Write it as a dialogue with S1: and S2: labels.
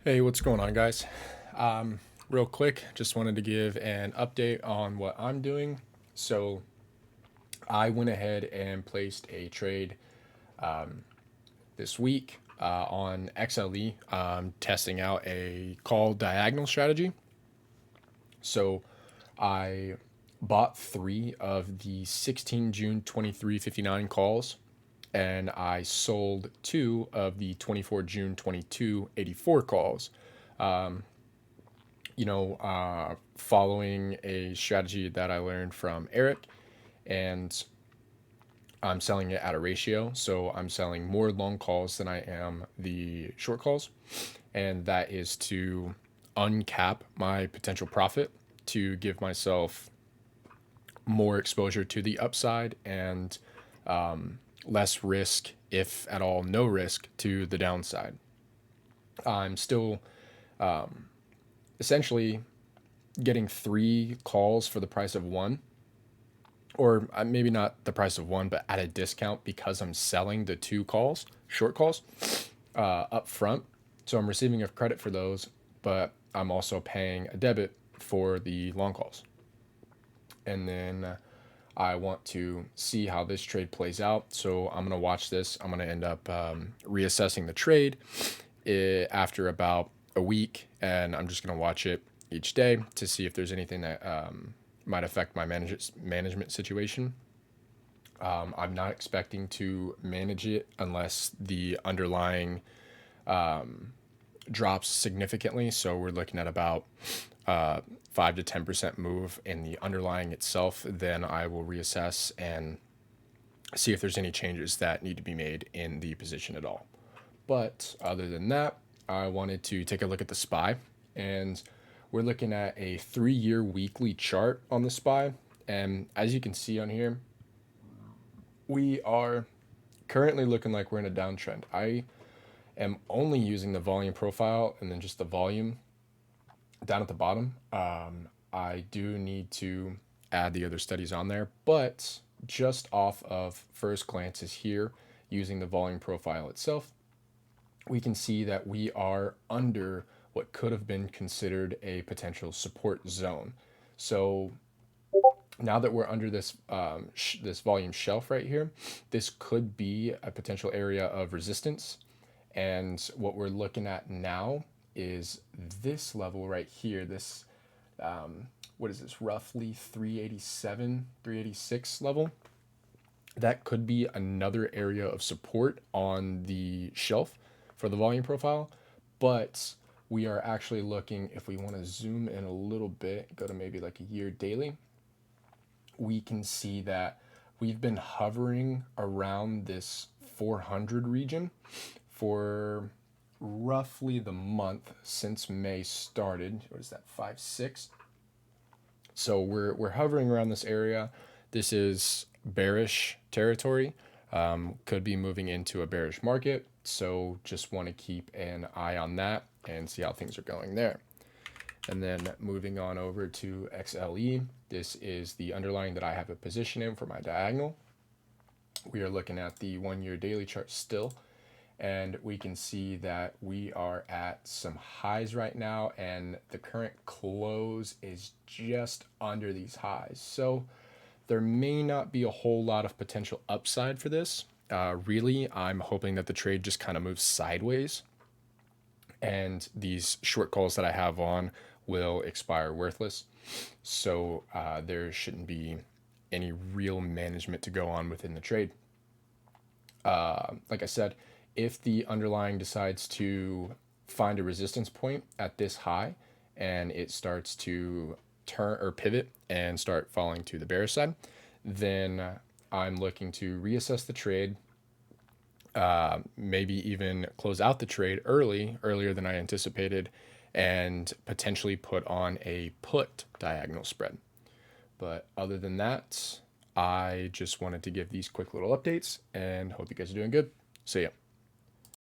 S1: Hey, what's going on, guys? Real quick, just wanted to give an update on what I'm doing. So, I went ahead and placed a trade this week on XLE, testing out a call diagonal strategy. So, I bought three of the 16 June 2359 calls, and I sold two of the 24 June 2284 calls. Following a strategy that I learned from Eric, and I'm selling it at a ratio. So I'm selling more long calls than I am the short calls. And that is to uncap my potential profit to give myself more exposure to the upside and less risk, if at all, no risk to the downside. I'm still essentially getting three calls for the price of one, or maybe not the price of one, but at a discount because I'm selling the two calls, short calls, up front. So I'm receiving a credit for those, but I'm also paying a debit for the long calls. And then I want to see how this trade plays out. So I'm going to watch this. I'm going to end up reassessing the trade after about a week, and I'm just going to watch it each day to see if there's anything that might affect my management situation. I'm not expecting to manage it unless the underlying drops significantly. So we're looking at about 5 to 10% move in the underlying itself. Then I will reassess and see if there's any changes that need to be made in the position at all. But other than that, I wanted to take a look at the SPY, and we're looking at a 3-year weekly chart on the SPY. And as you can see on here, we are currently looking like we're in a downtrend. I am only using the volume profile and then just the volume down at the bottom. I do need to add the other studies on there, but just off of first glances here, using the volume profile itself, we can see that we are under what could have been considered a potential support zone. So now that we're under this volume shelf right here, this could be a potential area of resistance. And what we're looking at now is this level right here. This what is this? Roughly 387, 386 level. That could be another area of support on the shelf for the volume profile, but we are actually looking, if we want to zoom in a little bit, go to maybe like a year daily, we can see that we've been hovering around this 400 region for roughly the month since May started. What is that, 5 6? So we're hovering around this area. This is bearish territory. Could be moving into a bearish market. So just want to keep an eye on that and see how things are going there. And then moving on over to XLE, this is the underlying that I have a position in for my diagonal. We are looking at the 1-year daily chart still, and we can see that we are at some highs right now, and the current close is just under these highs. So there may not be a whole lot of potential upside for this. Really, I'm hoping that the trade just kind of moves sideways, and these short calls that I have on will expire worthless. So there shouldn't be any real management to go on within the trade. Like I said, if the underlying decides to find a resistance point at this high and it starts to turn or pivot and start falling to the bearish side, then I'm looking to reassess the trade, maybe even close out the trade earlier than I anticipated, and potentially put on a put diagonal spread. But other than that, I just wanted to give these quick little updates and hope you guys are doing good. See ya.